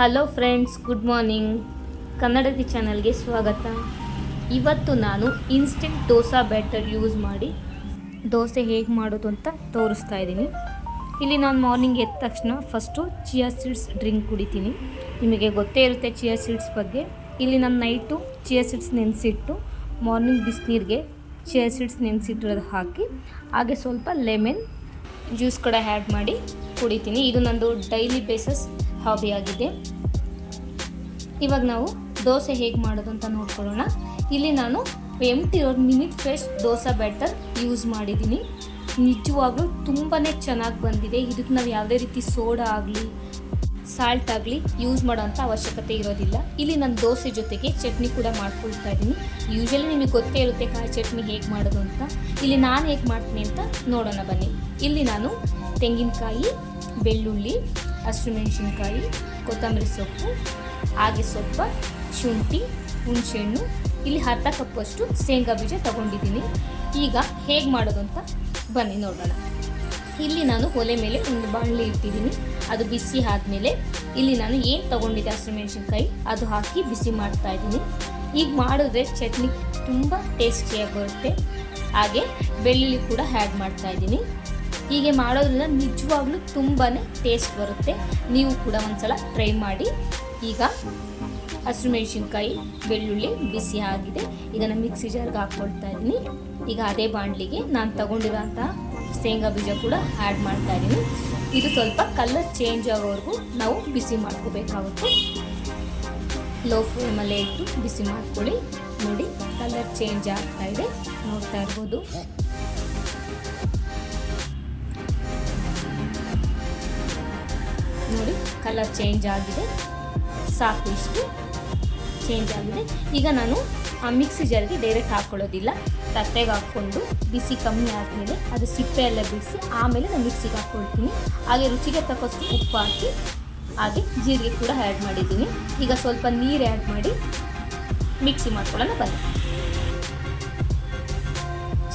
Hello friends, good morning. Kannadathi ಚಾನಲ್ಗೆ ಸ್ವಾಗತ. ಇವತ್ತು ನಾನು ಇನ್ಸ್ಟೆಂಟ್ ದೋಸೆ ಬ್ಯಾಟರ್ ಯೂಸ್ ಮಾಡಿ ದೋಸೆ ಹೇಗೆ ಮಾಡೋದು ಅಂತ ತೋರಿಸ್ತಾ ಇದ್ದೀನಿ. ಇಲ್ಲಿ ನಾನು ಮಾರ್ನಿಂಗ್ ಎದ್ದ ತಕ್ಷಣ ಫಸ್ಟು ಚಿಯಾ ಸೀಡ್ಸ್ ಡ್ರಿಂಕ್ ಕುಡಿತೀನಿ. ನಿಮಗೆ ಗೊತ್ತೇ ಇರುತ್ತೆ ಚಿಯಾ ಸೀಡ್ಸ್ ಬಗ್ಗೆ. ಇಲ್ಲಿ ನಾನು ನೈಟು ಚಿಯಾ ಸೀಡ್ಸ್ ನೆನೆಸಿಟ್ಟು ಮಾರ್ನಿಂಗ್ ಬಿಸಿನೀರಿಗೆ ಚಿಯಾ ಸೀಡ್ಸ್ ನೆನೆಸಿಟ್ಟಿರೋದು ಹಾಕಿ ಹಾಗೆ ಸ್ವಲ್ಪ ಲೆಮನ್ ಜ್ಯೂಸ್ ಕೂಡ ಆ್ಯಡ್ ಮಾಡಿ ಕುಡಿತೀನಿ. ಇದು ನಂದು ಡೈಲಿ ಬೇಸಸ್ ಹಾಬಿ ಆಗಿದೆ. ಇವಾಗ ನಾವು ದೋಸೆ ಹೇಗೆ ಮಾಡೋದು ಅಂತ ನೋಡ್ಕೊಳ್ಳೋಣ. ಇಲ್ಲಿ ನಾನು minute fresh dosa batter use ಮಾಡಿದ್ದೀನಿ. ನಿಜವಾಗ್ಲೂ ತುಂಬಾ ಚೆನ್ನಾಗಿ ಬಂದಿದೆ. ಇದಕ್ಕೆ ನಾವು ಯಾವುದೇ ರೀತಿ ಸೋಡಾ ಆಗಲಿ ಸಾಲ್ಟ್ ಆಗಲಿ ಯೂಸ್ ಮಾಡೋಂಥ ಅವಶ್ಯಕತೆ ಇರೋದಿಲ್ಲ. ಇಲ್ಲಿ ನಾನು ದೋಸೆ ಜೊತೆಗೆ ಚಟ್ನಿ ಕೂಡ ಮಾಡ್ಕೊಳ್ತಾ ಇದ್ದೀನಿ. ಯೂಶಲಿ ನಿಮಗೆ ಗೊತ್ತೇ ಇರುತ್ತೆ ಕಾಯಿ ಚಟ್ನಿ ಹೇಗೆ ಮಾಡೋದು ಅಂತ. ಇಲ್ಲಿ ನಾನು ಹೇಗೆ ಮಾಡ್ತೀನಿ ಅಂತ ನೋಡೋಣ ಬನ್ನಿ. ಇಲ್ಲಿ ನಾನು ತೆಂಗಿನಕಾಯಿ, ಬೆಳ್ಳುಳ್ಳಿ, ಹಸಿಮೆಣಸಿನ್ಕಾಯಿ, ಕೊತ್ತಂಬರಿ ಸೊಪ್ಪು, ಹಾಗೆ ಸ್ವಲ್ಪ ಶುಂಠಿ, ಹುಣಸೆಹಣ್ಣು, ಇಲ್ಲಿ ಅರ್ಧ ಕಪ್ಪಷ್ಟು ಶೇಂಗಾ ಬೀಜ ತಗೊಂಡಿದ್ದೀನಿ. ಈಗ ಹೇಗೆ ಮಾಡೋದು ಅಂತ ಬನ್ನಿ ನೋಡೋಣ. ಇಲ್ಲಿ ನಾನು ಒಲೆ ಮೇಲೆ ಒಂದು ಬಾಣಲೆ ಇಟ್ಟಿದ್ದೀನಿ. ಅದು ಬಿಸಿ ಆದಮೇಲೆ ಇಲ್ಲಿ ನಾನು ಏನು ತೊಗೊಂಡಿದ್ದೆ ಹಸಿಮೆಣಸಿನ್ಕಾಯಿ ಅದು ಹಾಕಿ ಬಿಸಿ ಮಾಡ್ತಾ ಇದ್ದೀನಿ. ಈಗ ಮಾಡಿದ್ರೆ ಚಟ್ನಿ ತುಂಬ ಟೇಸ್ಟಿಯಾಗಿ ಬರುತ್ತೆ. ಹಾಗೆ ಬೆಳ್ಳುಳ್ಳಿ ಕೂಡ ಆ್ಯಡ್ ಮಾಡ್ತಾ ಇದ್ದೀನಿ. ಹೀಗೆ ಮಾಡೋದ್ರಿಂದ ನಿಜವಾಗ್ಲೂ ತುಂಬಾ ಟೇಸ್ಟ್ ಬರುತ್ತೆ. ನೀವು ಕೂಡ ಒಂದ್ಸಲ ಟ್ರೈ ಮಾಡಿ. ಈಗ ಹಸಿಮೆಣಸಿನ್ಕಾಯಿ, ಬೆಳ್ಳುಳ್ಳಿ ಬಿಸಿ ಆಗಿದೆ. ಈಗ ನಾನು ಮಿಕ್ಸಿ ಜಾರ್ಗೆ ಹಾಕ್ಕೊಳ್ತಾ ಇದ್ದೀನಿ. ಈಗ ಅದೇ ಬಾಣಲಿಗೆ ನಾನು ತಗೊಂಡಿರೋಂಥ ಶೇಂಗಾ ಬೀಜ ಕೂಡ ಆ್ಯಡ್ ಮಾಡ್ತಾ ಇದ್ದೀನಿ. ಇದು ಸ್ವಲ್ಪ ಕಲರ್ ಚೇಂಜ್ ಆಗೋವರೆಗೂ ನಾವು ಬಿಸಿ ಮಾಡ್ಕೋಬೇಕಾಗುತ್ತೆ. ಲೋ ಫ್ಲೇಮಲ್ಲೇ ಇಟ್ಟು ಬಿಸಿ ಮಾಡ್ಕೊಳ್ಳಿ. ನೋಡಿ, ಕಲರ್ ಚೇಂಜ್ ಆಗ್ತಾ ಇದೆ, ನೋಡ್ತಾ ಇರ್ಬೋದು. ನೋಡಿ, ಕಲರ್ ಚೇಂಜ್ ಆಗಿದೆ. ಸಾಕು, ಇಷ್ಟು ಚೇಂಜ್ ಆಗಿದೆ. ಈಗ ನಾನು ಆ ಮಿಕ್ಸಿ ಜಾರ್ಗೆ ಡೈರೆಕ್ಟ್ ಹಾಕ್ಕೊಳ್ಳೋದಿಲ್ಲ. ತಟ್ಟೆಗೆ ಹಾಕ್ಕೊಂಡು ಬಿಸಿ ಕಮ್ಮಿ ಆದಮೇಲೆ ಅದು ಸಿಪ್ಪೆ ಎಲ್ಲ ಬಿಡಿಸಿ ಆಮೇಲೆ ನಾನು ಮಿಕ್ಸಿಗೆ ಹಾಕ್ಕೊಳ್ತೀನಿ. ಹಾಗೆ ರುಚಿಗೆ ತಕ್ಕಷ್ಟು ಉಪ್ಪು ಹಾಕಿ ಹಾಗೆ ಜೀರಿಗೆ ಕೂಡ ಆ್ಯಡ್ ಮಾಡಿದ್ದೀನಿ. ಈಗ ಸ್ವಲ್ಪ ನೀರು ಆ್ಯಡ್ ಮಾಡಿ ಮಿಕ್ಸಿ ಮಾಡ್ಕೊಳ್ಳೋಣ ಬನ್ನಿ.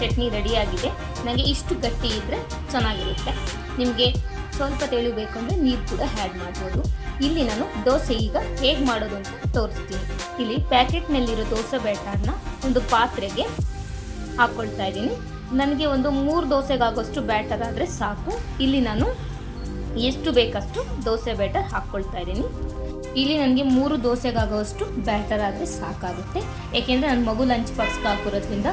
ಚಟ್ನಿ ರೆಡಿಯಾಗಿದೆ. ನನಗೆ ಇಷ್ಟು ಗಟ್ಟಿ ಇದ್ದರೆ ಚೆನ್ನಾಗಿರುತ್ತೆ. ನಿಮಗೆ ಸ್ವಲ್ಪ ತೆಳುಬೇಕು ಅಂದರೆ ನೀರು ಕೂಡ ಆ್ಯಡ್ ಮಾಡ್ಬೋದು. ಇಲ್ಲಿ ನಾನು ದೋಸೆ ಈಗ ಹೇಗೆ ಮಾಡೋದು ಅಂತ ತೋರಿಸ್ತೀನಿ. ಇಲ್ಲಿ ಪ್ಯಾಕೆಟ್ನಲ್ಲಿರೋ ದೋಸೆ ಬ್ಯಾಟರ್ನ ಒಂದು ಪಾತ್ರೆಗೆ ಹಾಕ್ಕೊಳ್ತಾ ಇದ್ದೀನಿ. ನನಗೆ ಒಂದು 3 ದೋಸೆಗಾಗೋಷ್ಟು ಬ್ಯಾಟರ್ ಆದರೆ ಸಾಕು. ಇಲ್ಲಿ ನಾನು ಎಷ್ಟು ಬೇಕಷ್ಟು ದೋಸೆ ಬ್ಯಾಟರ್ ಹಾಕ್ಕೊಳ್ತಾ ಇದ್ದೀನಿ. ಇಲ್ಲಿ ನನಗೆ 3 ದೋಸೆಗಾಗೋಷ್ಟು ಬ್ಯಾಟರ್ ಆದರೆ ಸಾಕಾಗುತ್ತೆ. ಏಕೆಂದರೆ ನನ್ನ ಮಗು ಲಂಚ್ ಬಾಕ್ಸ್ಗೆ ಹಾಕಿರೋದ್ರಿಂದ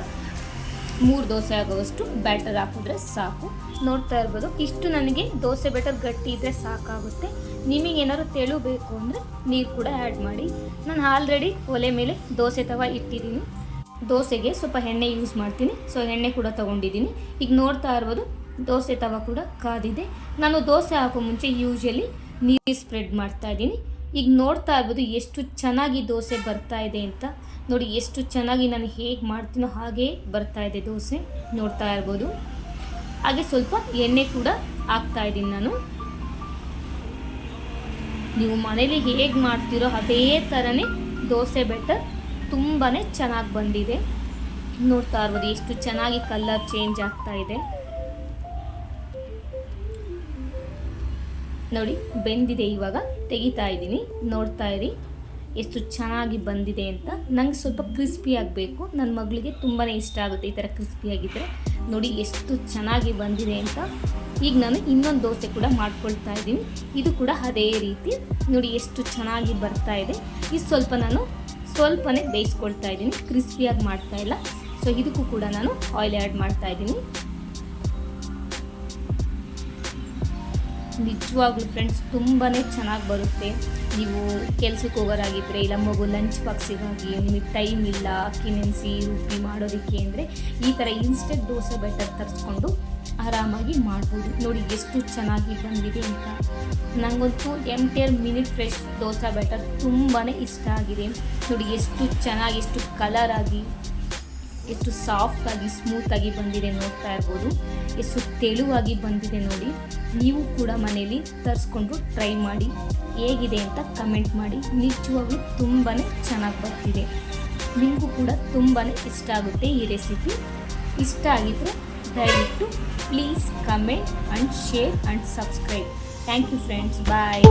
3 ದೋಸೆ ಆಗೋವಷ್ಟು ಬ್ಯಾಟರ್ ಹಾಕಿದ್ರೆ ಸಾಕು. ನೋಡ್ತಾ ಇರ್ಬೋದು, ಇಷ್ಟು ನನಗೆ ದೋಸೆ ಬ್ಯಾಟರ್ ಗಟ್ಟಿ ಇದ್ದರೆ ಸಾಕಾಗುತ್ತೆ. ನಿಮಗೇನಾದ್ರು ತೆಳು ಬೇಕು ಅಂದರೆ ನೀರು ಕೂಡ ಆ್ಯಡ್ ಮಾಡಿ. ನಾನು ಆಲ್ರೆಡಿ ಒಲೆ ಮೇಲೆ ದೋಸೆ ತವ ಇಟ್ಟಿದ್ದೀನಿ. ದೋಸೆಗೆ ಸ್ವಲ್ಪ ಎಣ್ಣೆ ಯೂಸ್ ಮಾಡ್ತೀನಿ. ಸೊ ಎಣ್ಣೆ ಕೂಡ ತೊಗೊಂಡಿದ್ದೀನಿ. ಈಗ ನೋಡ್ತಾ ಇರ್ಬೋದು, ದೋಸೆ ತವ ಕೂಡ ಕಾದಿದೆ. ನಾನು ದೋಸೆ ಹಾಕೋ ಮುಂಚೆ ಯೂಶಲಿ ನೀರು ಸ್ಪ್ರೆಡ್ ಮಾಡ್ತಾ ಇದ್ದೀನಿ. ಈಗ ನೋಡ್ತಾ ಇರ್ಬೋದು ಎಷ್ಟು ಚೆನ್ನಾಗಿ ದೋಸೆ ಬರ್ತಾ ಇದೆ ಅಂತ. ನೋಡಿ, ಎಷ್ಟು ಚೆನ್ನಾಗಿ ನಾನು ಹೇಗೆ ಮಾಡ್ತೀನೋ ಹಾಗೇ ಬರ್ತಾ ಇದೆ ದೋಸೆ, ನೋಡ್ತಾ ಇರ್ಬೋದು. ಹಾಗೆ ಸ್ವಲ್ಪ ಎಣ್ಣೆ ಕೂಡ ಹಾಕ್ತಾ ಇದ್ದೀನಿ ನಾನು. ನೀವು ಮನೇಲಿ ಹೇಗೆ ಮಾಡ್ತೀರೋ ಅದೇ ಥರನೇ ದೋಸೆ ಬ್ಯಾಟರ್ ತುಂಬಾ ಚೆನ್ನಾಗಿ ಬಂದಿದೆ. ನೋಡ್ತಾ ಇರ್ಬೋದು ಎಷ್ಟು ಚೆನ್ನಾಗಿ ಕಲರ್ ಚೇಂಜ್ ಆಗ್ತಾ ಇದೆ. ನೋಡಿ, ಬೆಂದಿದೆ. ಇವಾಗ ತೆಗಿತಾ ಇದ್ದೀನಿ. ನೋಡ್ತಾ ಇರಿ ಎಷ್ಟು ಚೆನ್ನಾಗಿ ಬಂದಿದೆ ಅಂತ. ನಂಗೆ ಸ್ವಲ್ಪ ಕ್ರಿಸ್ಪಿ ಆಗಬೇಕು. ನನ್ನ ಮಗಳಿಗೆ ತುಂಬಾ ಇಷ್ಟ ಆಗುತ್ತೆ ಈ ಥರ ಕ್ರಿಸ್ಪಿಯಾಗಿದ್ದರೆ. ನೋಡಿ ಎಷ್ಟು ಚೆನ್ನಾಗಿ ಬಂದಿದೆ ಅಂತ. ಈಗ ನಾನು ಇನ್ನೊಂದು ದೋಸೆ ಕೂಡ ಮಾಡ್ಕೊಳ್ತಾ ಇದ್ದೀನಿ. ಇದು ಕೂಡ ಅದೇ ರೀತಿ ನೋಡಿ ಎಷ್ಟು ಚೆನ್ನಾಗಿ ಬರ್ತಾ ಇದೆ. ಇದು ನಾನು ಸ್ವಲ್ಪನೇ ಬೇಯಿಸ್ಕೊಳ್ತಾ ಇದ್ದೀನಿ, ಕ್ರಿಸ್ಪಿಯಾಗಿ ಮಾಡ್ತಾ ಇಲ್ಲ. ಸೊ ಇದಕ್ಕೂ ಕೂಡ ನಾನು ಆಯಿಲ್ ಆ್ಯಡ್ ಮಾಡ್ತಾ ಇದ್ದೀನಿ. ನಿಜವಾಗ್ಲೂ ಫ್ರೆಂಡ್ಸ್ ತುಂಬಾ ಚೆನ್ನಾಗಿ ಬರುತ್ತೆ. ನೀವು ಕೆಲಸಕ್ಕೆ ಹೋಗೋರಾಗಿದ್ದರೆ, ಇಲ್ಲ ಮಗು ಲಂಚ್ ಬಾಕ್ಸಿಗಾಗಿ ನಿಮಗೆ ಟೈಮ್ ಇಲ್ಲ ಅಕ್ಕಿ ನೆನೆಸಿ ರುಬ್ಬಿ ಮಾಡೋದಕ್ಕೆ ಅಂದರೆ ಈ ಥರ ಇನ್ಸ್ಟೆಂಟ್ ದೋಸೆ ಬ್ಯಾಟರ್ ತರಿಸ್ಕೊಂಡು ಆರಾಮಾಗಿ ಮಾಡ್ಬೋದು. ನೋಡಿ ಎಷ್ಟು ಚೆನ್ನಾಗಿ ಬಂದಿದೆ ಅಂತ. ನನಗಂತೂ ಮಿನಿಟ್ ಫ್ರೆಶ್ ದೋಸೆ ಬ್ಯಾಟರ್ ತುಂಬಾ ಇಷ್ಟ ಆಗಿದೆ. ನೋಡಿ ಎಷ್ಟು ಚೆನ್ನಾಗಿ, ಎಷ್ಟು ಕಲರಾಗಿ, ಎಷ್ಟು ಸಾಫ್ಟಾಗಿ, ಸ್ಮೂತಾಗಿ ಬಂದಿದೆ. ನೋಡ್ತಾ ಇರ್ಬೋದು ಎಷ್ಟು ತೆಳುವಾಗಿ ಬಂದಿದೆ. ನೋಡಿ, ನೀವು ಕೂಡ ಮನೇಲಿ ತರಿಸ್ಕೊಂಡು ಟ್ರೈ ಮಾಡಿ, ಹೇಗಿದೆ ಅಂತ ಕಮೆಂಟ್ ಮಾಡಿ. ನಿಜವಾಗ್ಲೂ ತುಂಬಾ ಚೆನ್ನಾಗಿ ಬರ್ತಿದೆ. ನಿಮಗೂ ಕೂಡ ತುಂಬಾ ಇಷ್ಟ ಆಗುತ್ತೆ ಈ ರೆಸಿಪಿ. ಇಷ್ಟ ಆಗಿದ್ದರೆ ದಯವಿಟ್ಟು please comment and share and subscribe. Thank you friends, bye.